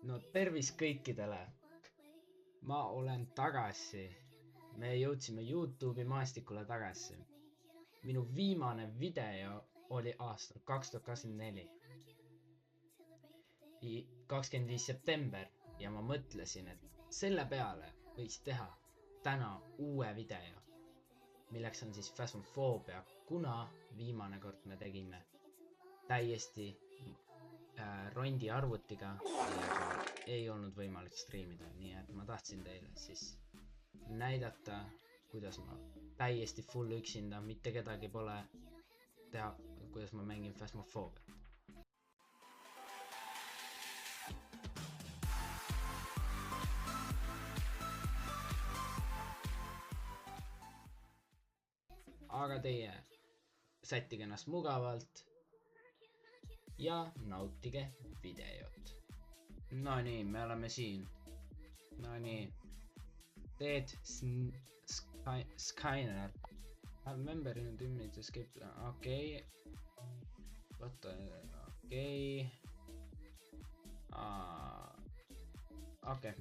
No tervist kõikidele. Ma olen tagasi. Me jõudsime YouTube'i maastikule tagasi. Minu viimane video oli aastal 2024. 25. september ja ma mõtlesin, et selle peale võiks teha täna uue video, milleks on siis Phasmophobia, kuna viimane kord me tegime täiesti rondi arvutiga, millega ei olnud võimalik striimida, nii et ma tahtsin teile siis näidata, kuidas ma täiesti full üksinda, mitte kedagi pole, teha, kuidas ma mängin Phasmophobiat. Aga teie sättige ennast mugavalt ja nautige videot. No nii, me oleme siin. No nii. Dead Skyner. I remember in the minute escape. Okei. What okei. Okei.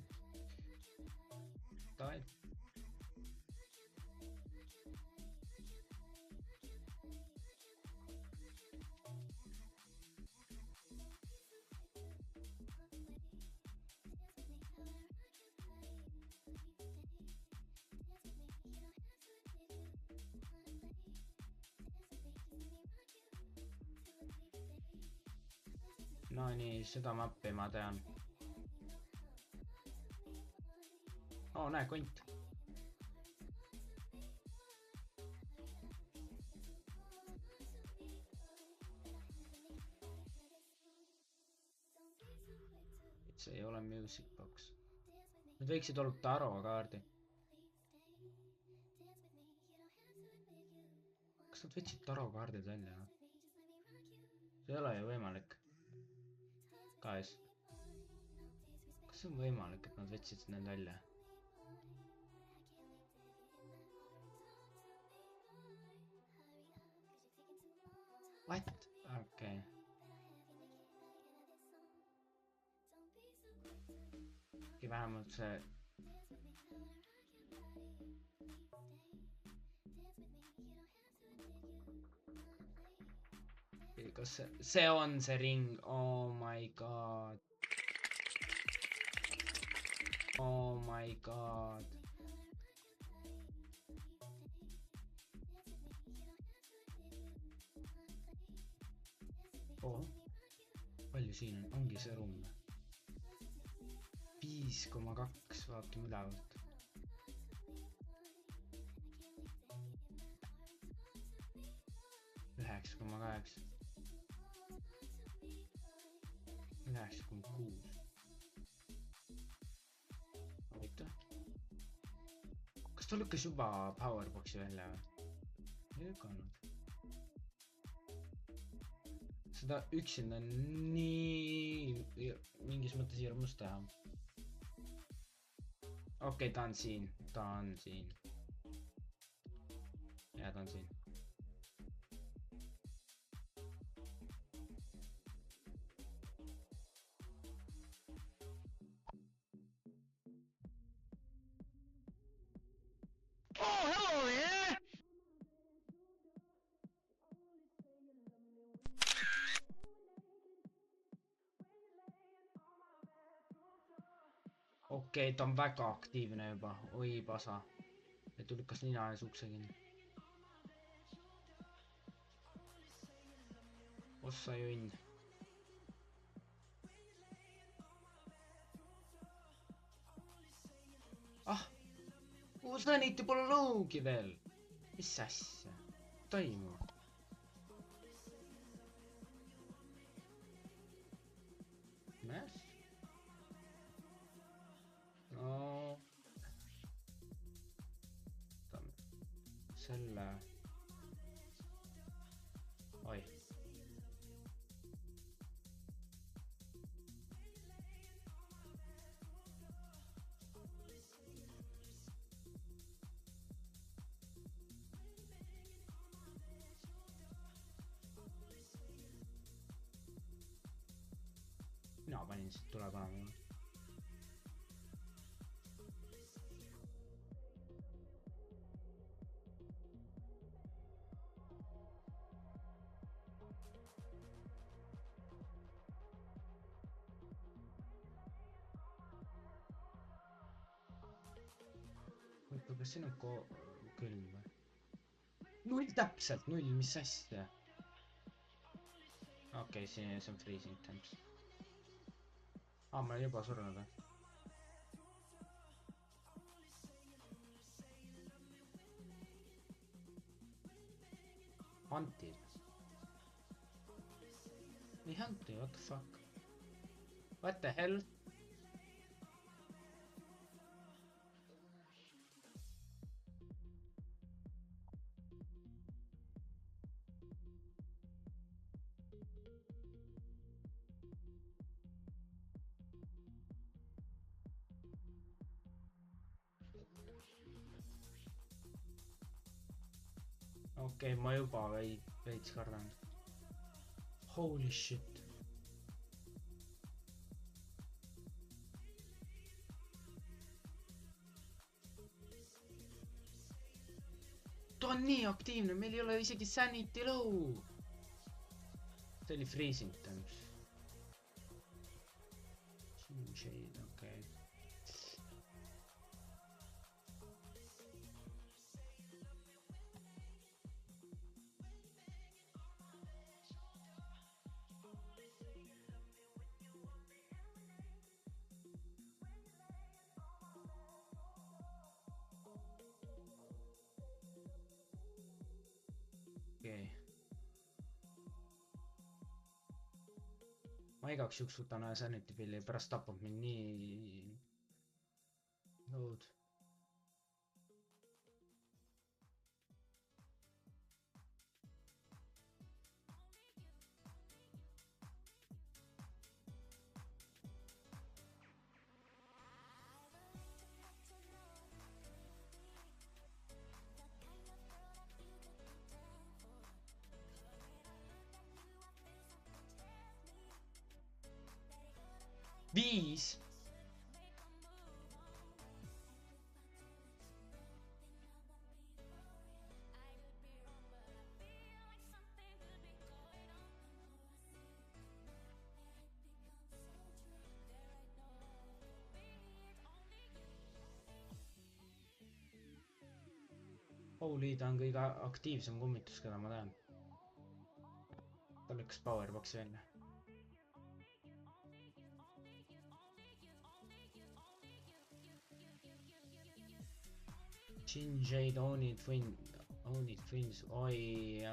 Davai. No nii, seda mappi ma tean. Näe, kont. See ei ole music box. Need võiksid olla taro kaardi. Kas nad võtsid taro kaardid välja? See ei ole ju võimalik. Guys. Kas see on võimalik, et nad võtsid need välja? What? Okei. Vähemalt see... Kas see on see ring? Oh my god. Oh my god. Palju siin on? Ongi see ruum. 5,2 vaatame ülevalt. 9,8. 9,6. Oota. Kas ta lükkas juba powerboxi välja või? Ei lükanud. Seda üksinda nii mingis mõttes hirmus teha. Okei, ta on siin. Ta on siin. Ja, ta on siin. Hello there! Okei, ta on väga aktiivne juba. Oi, pasa. Et lükkas nina ees ukse kinni. Ossa jõnn. Sõniti pole lõugi veel. Mis asja? Toimu. Mis? No. Selle. Oi. Mina panin siit tuleb olema. oota, kas siin on külm või? 0 täpselt, 0, mis asja? Okei, see on freezing temps. Ma olen juba surnud või? Hunted. Nii hunted, what the fuck? What the hell? Okei, ma juba veits kardan. Holy shit. Ta on nii aktiivne, meil ei ole isegi sanity low. See oli freezing temps. Shade, okei. Okei. Ma igaks juhuks võtan ühe sanity pilli, pärast tapab mind nii... Load. Viis. Holy, ta on kõige aktiivsem kummitus, keda ma tean. Ta lükkas powerboxi välja. Jade, Onid, Twins, oi.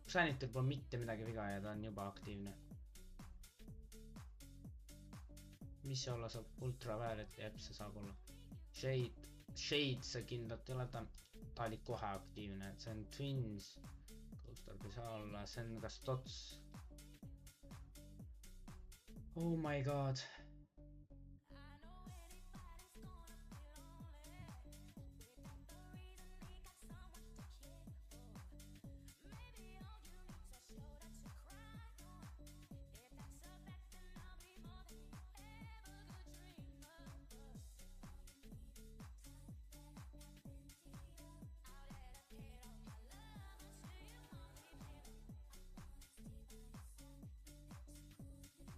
Sanitel pole mitte midagi viga ja ta on juba aktiivne. Mis see olla saab? Ultraviolet, jääb, see saab olla. Shade see kindlalt ei ole, ta oli kohe aktiivne, et see on Twins. Coastal ei saa olla, see on kas Tots. Oh my god.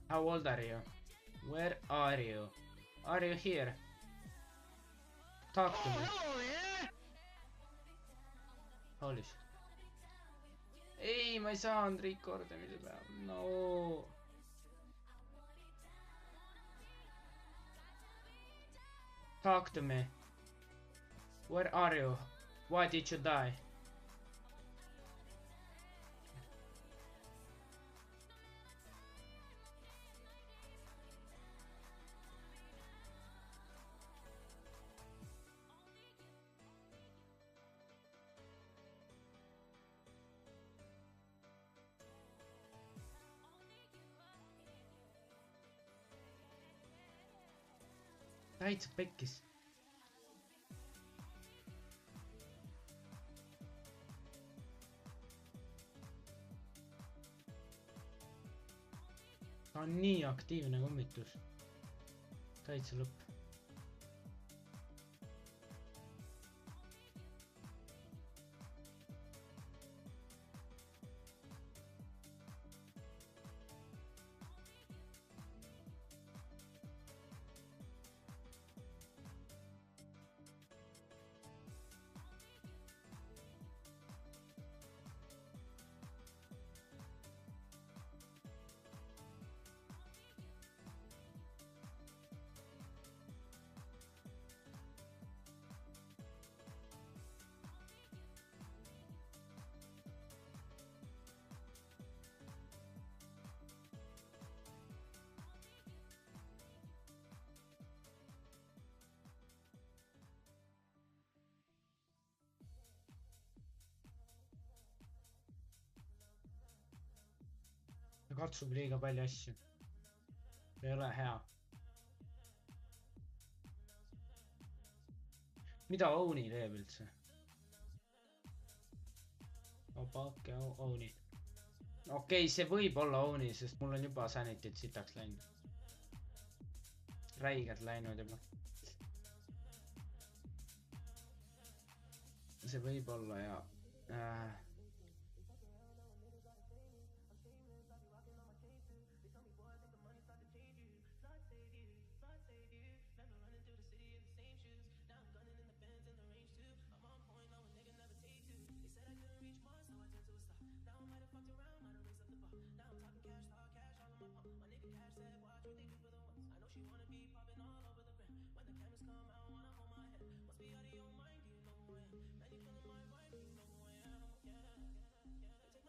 How old are you? Where are you? Are you here? Talk to me. Holy shit. Ei, ma ei saanud recordimide peal. No. Talk to me. Where are you? Why did you die? Täitsa pekkis. Ta on nii aktiivne kummitus. Täitsa lõpp. ta katsub liiga palju asju. Ei ole hea. Mida Ouni teeb üldse? Opake Ouni. Okei, see võib olla Ouni, sest mul on juba sanity't sitaks läinud. Räigelt läinud juba. See võib olla ja...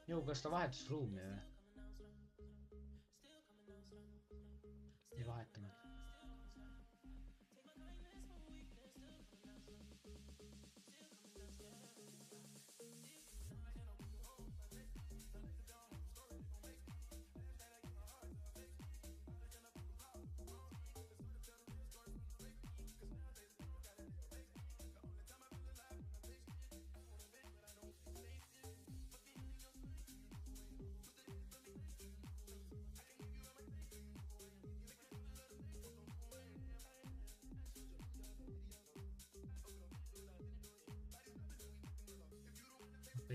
Jõu, kas ta vahetus ruumi või? Ei vahetanud.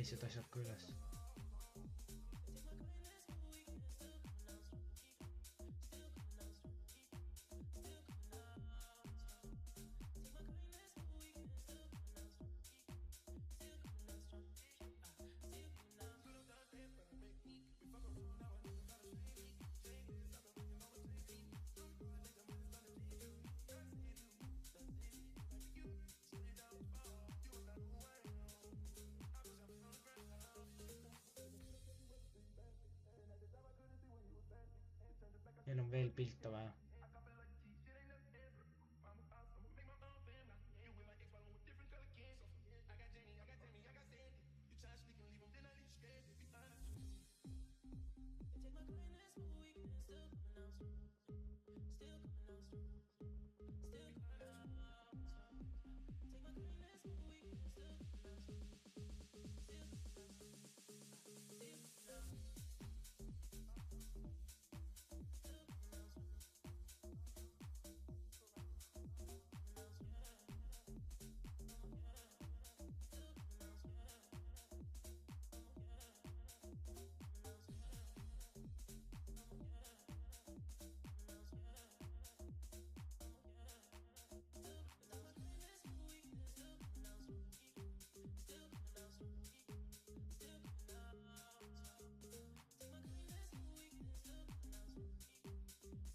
Teised asjad ka üles. Meil on veel pilte vaja.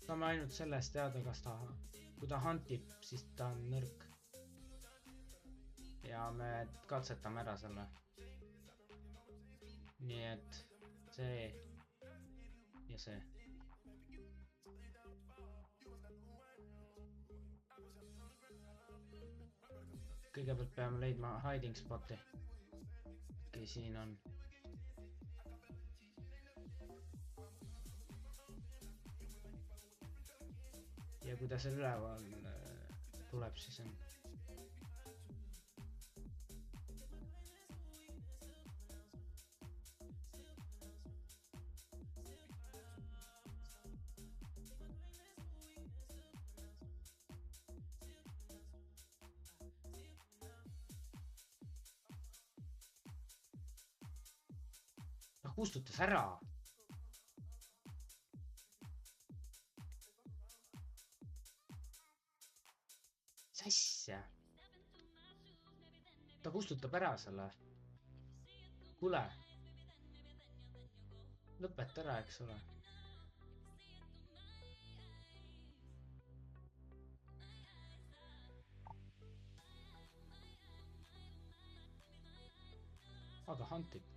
Saame ainult sellest teada, kas ta, kui ta huntib, siis ta on nõrk. Ja me katsetame ära selle. Nii et see ja see. Kõigepealt peame leidma hiding spoti. Okei, siin on. Ja kui ta seal üleval tuleb, siis on. Ta kustutas ära. Asja. Ta kustutab ära selle. Kuule. Lõpeta ära, eks ole. Aga huntib.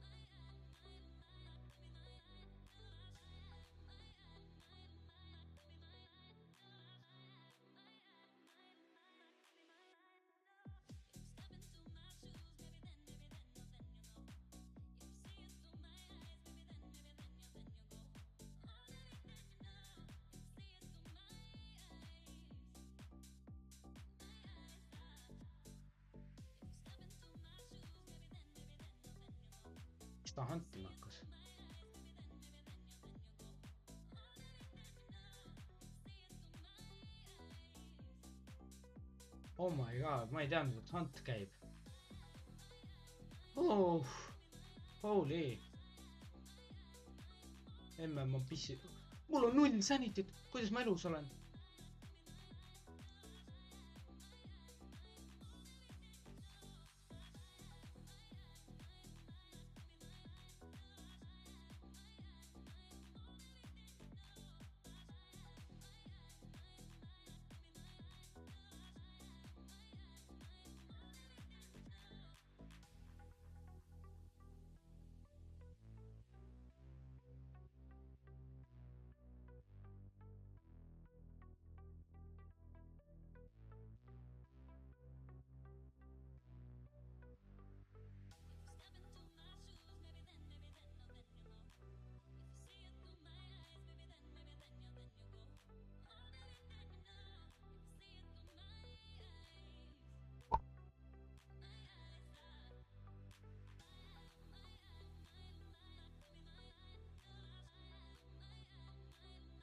ta hantima hakkas. Oh my god, ma ei teadnud, et hunt käib. Oh, holy. Emme, ma pissi. Mul on 0 sanitit, kuidas ma elus olen?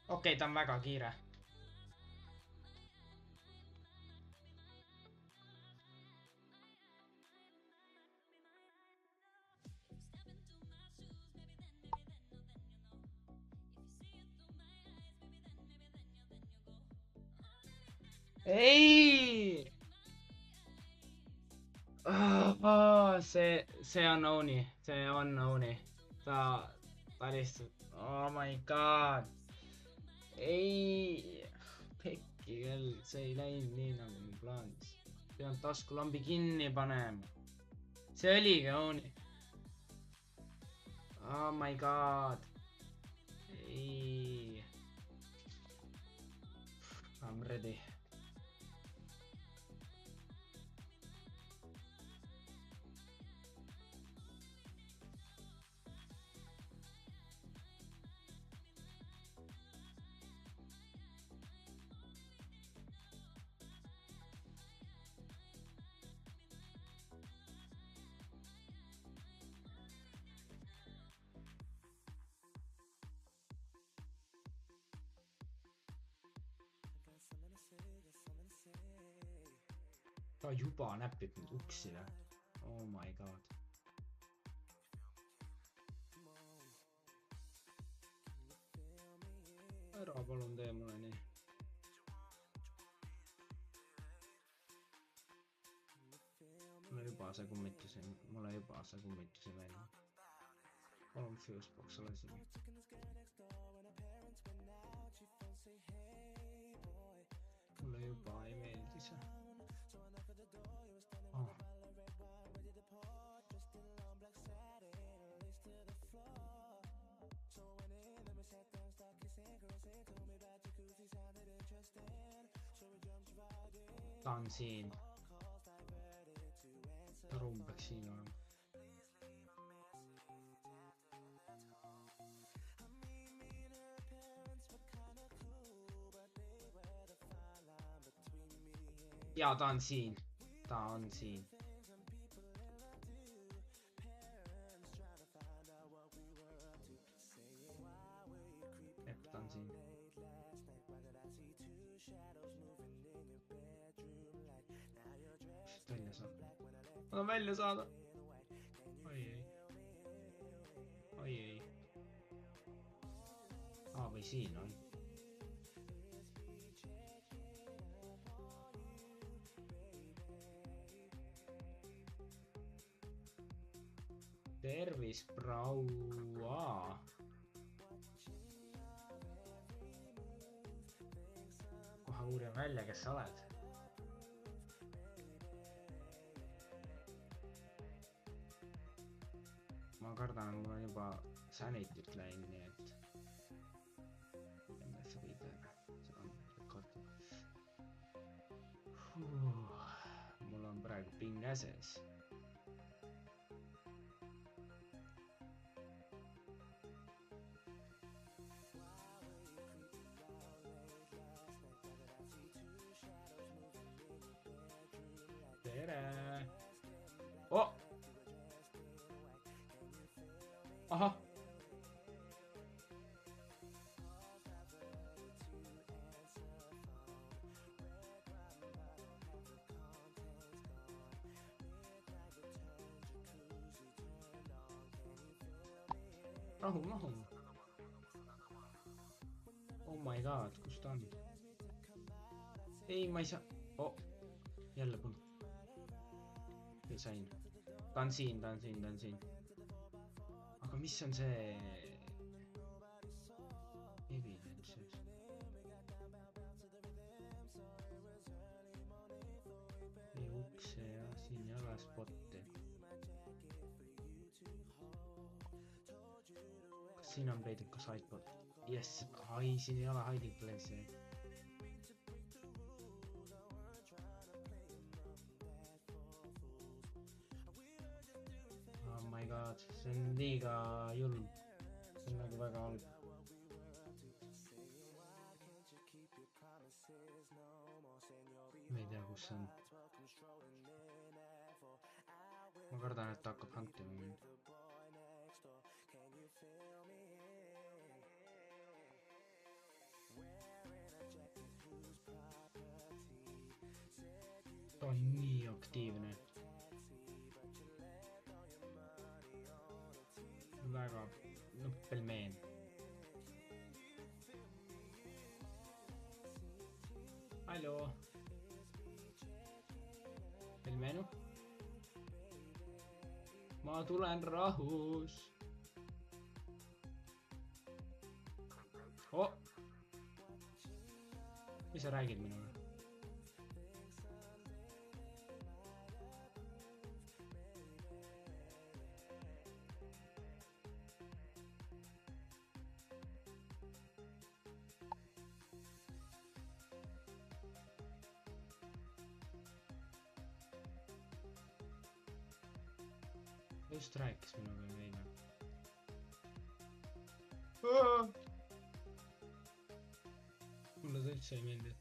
Okei, ta on väga kiire. Ei! See on Oni. See on Oni. Ta lihtsalt... Oh my god. Ei, pekki küll, see ei läinud nii nagu mu plaanis. Pean taskulambi kinni panema. See oligi Oni. Oh my god. Ei. I'm ready. Ta juba näpib nüüd uksile. Oh my god. Ära palun tee mulle nii. Mulle juba see kummitusi välja. Palun Fusebox ole siin. Mulle juba ei meeldi see. Ta on siin. Ta ruum peaks siin olema. Ja ta on siin. Ta on siin. Epp, ta on siin. Välja saada. Ma tahan välja saada. Oi ei. Oi ei. Või siin on. Tervis, praua. Kohe uurin välja, kes sa oled. Ma kardan, et mul on juba sanity't läinud, nii et MF Reader, see on rekord. Mul on praegu ping äses. Tere! Oh! ahah. Rahu mahu. Oh my god, kus ta on? Ei, ma ei saa. Oh, jälle pun. Ei sain. Ta on siin. Aga mis on see? Evidences. Ei ukse ja siin ei ole spotti. Kas siin on peidud ka sideboard? Yes, ai, siin ei ole hiding place'i. Oh my god, see on liiga julm. See on nagu väga halb. Ma ei tea, kus see on. Ma kardan, et ta hakkab hantima mind. Ta on nii aktiivne. Väga, no pelmeen. Hallo. Pelmeenu. Ma tulen rahus. Oh. Mis sa räägid minuga? Just rääkis minuga veidi. Mulle see üldse ei meeldi.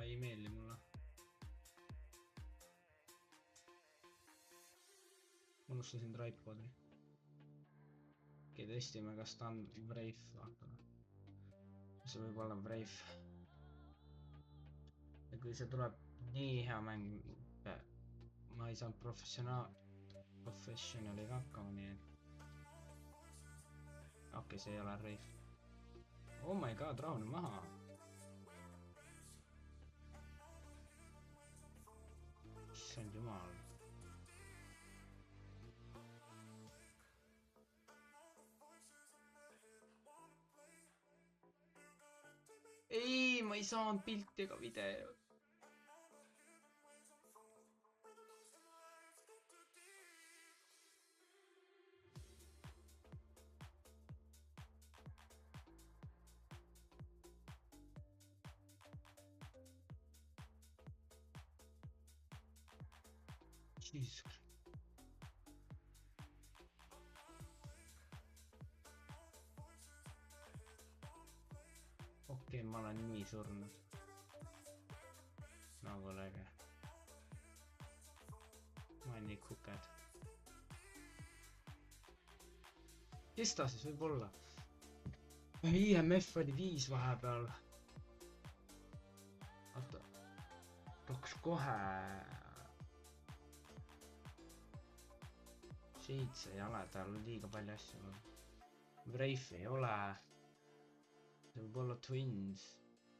Ei meeldi mulle. Unustasin tripodi. Okei, testime, kas ta on Brave, vaatame. See võib olla Brave. Ja kui see tuleb nii hea mäng, ma ei saanud professionaliga hakkama, nii et... Okei, see ei ole Brave. Oh my god, rahune maha. Issand jumal. Ei, ma ei saanud pilti ega video. Jesus. Okei, ma olen nii surnud. Nagu läge. Ma olen nii kuked. Kes ta siis võib olla? IMF oli 5 vahepeal. Oota. Toks kohe... Shades ei ole, tal on liiga palju asju. Brave ei ole. See võib olla Twins.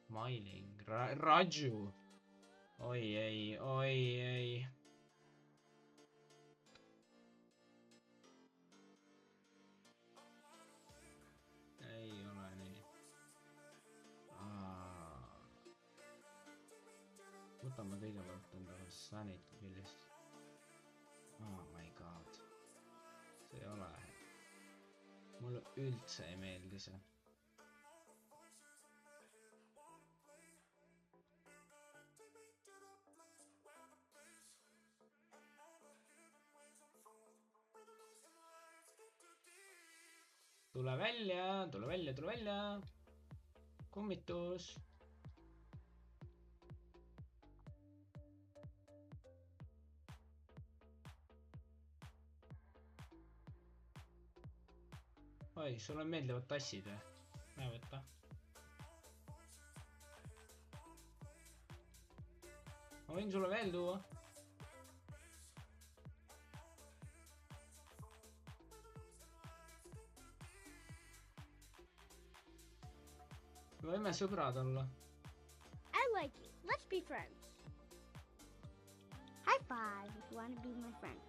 Smiling. Raju. Oi ei. Ei ole nii. Võtame kõigepealt endale Sanity pillist. Oh my god. See ei ole. Mulle üldse ei meeldi see. Tule välja. Kummitus. oi, sulle meeldivad tassid või? Näe võtta. Ma võin sulle veel tuua. Me võime sõbrad olla. I like you. Let's be friends. High five if you want to be my friend.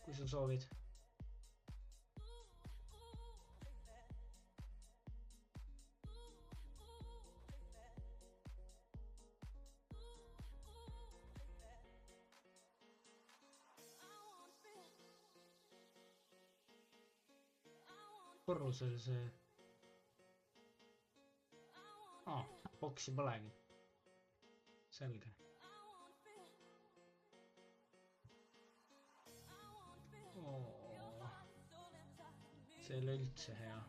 Kui sa soovid. Korrusel see... boksi polegi. Selge. See ei ole üldse hea.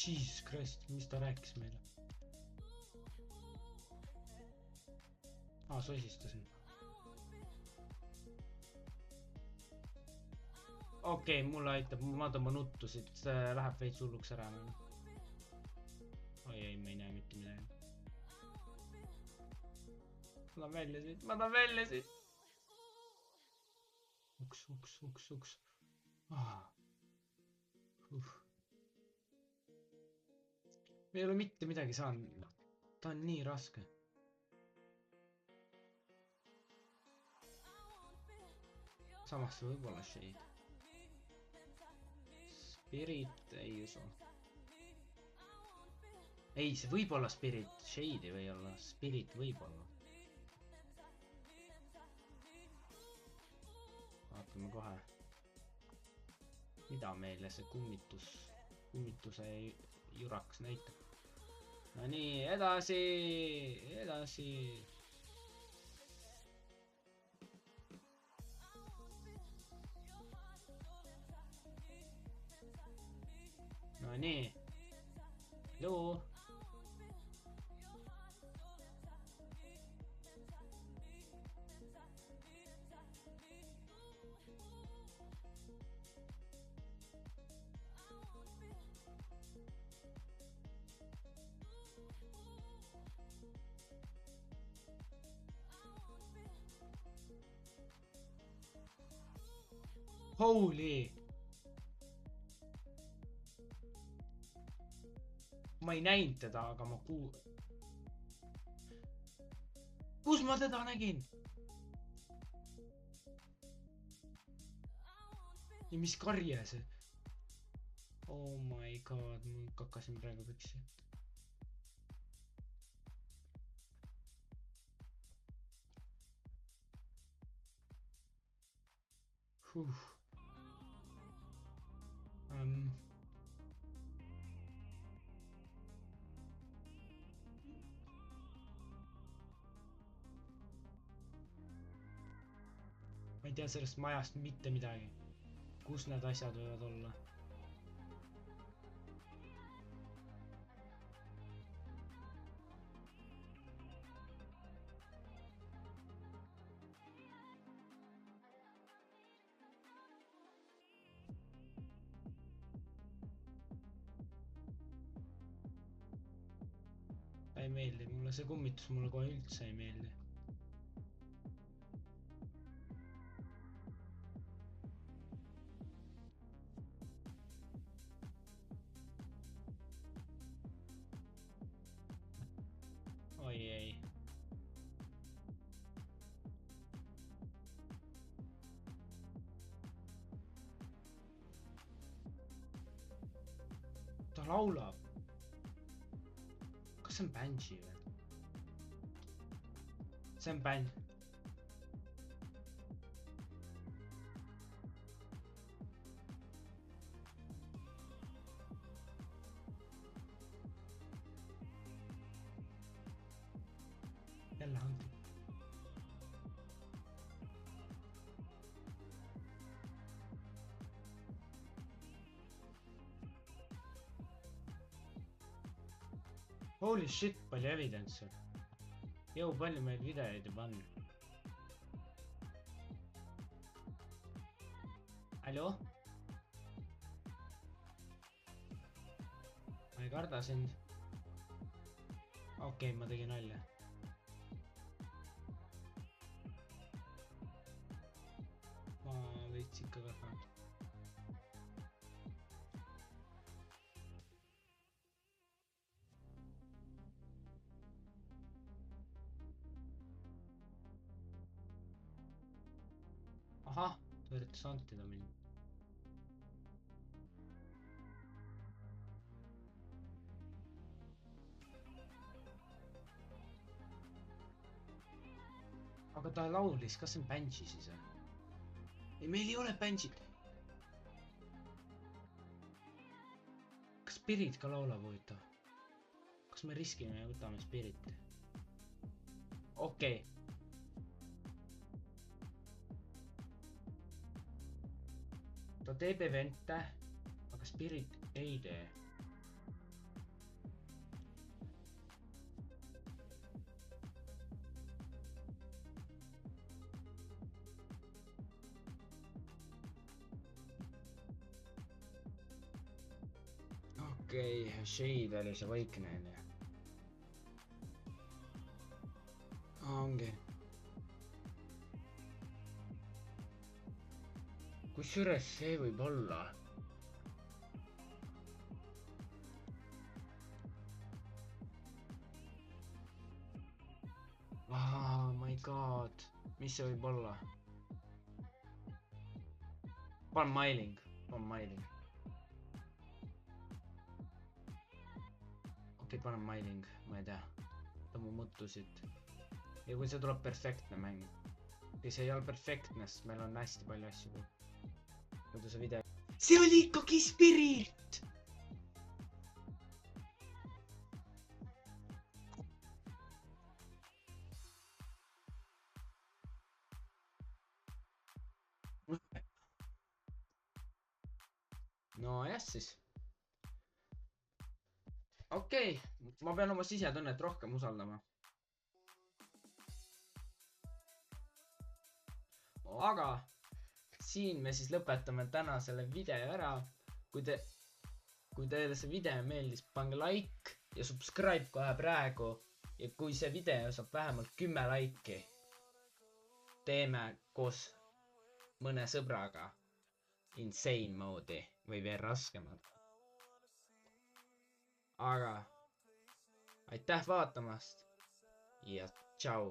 Jesus Christ, mis ta rääkis meile? Sosistasin. Okei, mulle aitab, ma tõmba nuttu, siit läheb veits hulluks ära. Oi ei, ma ei näe mitte midagi. Ma tahan välja siit. Uks. Me ei ole mitte midagi saanud. Ta on nii raske. Samas see võib olla shade. Spirit ei usu. Ei, see võib olla spirit. Shade ei või olla. Spirit võib olla. Vaatame kohe. Mida meile see kummituse juraks näitab. No nii, edasi. No nii. Hello. Holy! Ma ei näinud teda, aga ma Kus ma teda nägin? Ja mis karje see? Oh my god, ma kakasin praegu püksi. Ma ei tea sellest majast mitte midagi. Kus need asjad võivad olla? Ta ei meeldi mulle, see kummitus mulle kohe üldse ei meeldi. Oi ei. Ta laulab. kas see on Banshee või? See on bänd. Jälle hanti. Holy shit, palju evidence on. Jõu, palju meil videoid juba on. Hallo? Ma ei karda sind. Okei, ma tegin nalja. Ma veits ikka kardan. Ahah, ta üritas antida mind. Aga ta laulis, kas see on Banshee siis või? Ei, meil ei ole Banshee't. Kas Spirit ka laulab huvitav? Kas me riskime ja võtame Spirit? Okei. Ta teeb evente, aga Spirit ei tee. Okei, Shade oli see vaikne. Ongi. Kusjuures see võib olla. Oh my god. Mis see võib olla? Pan Mailing. Okei, panen Mailing, ma ei tea. Ta mu mõttusid. Ja kui see tuleb perfektne mäng. Kui see ei ole perfektne, siis meil on hästi palju asju. Muidu see video... See oli ikkagi Spirit! No jah siis. Okei, ma pean oma sisetunnet rohkem usaldama. Aga siin me siis lõpetame täna selle video ära. Kui teile see video meeldis, pange like ja subscribe kohe praegu. Ja kui see video saab vähemalt 10 like'i, teeme koos mõne sõbraga insane mode'i või veel raskemad. Aga aitäh vaatamast ja tšau!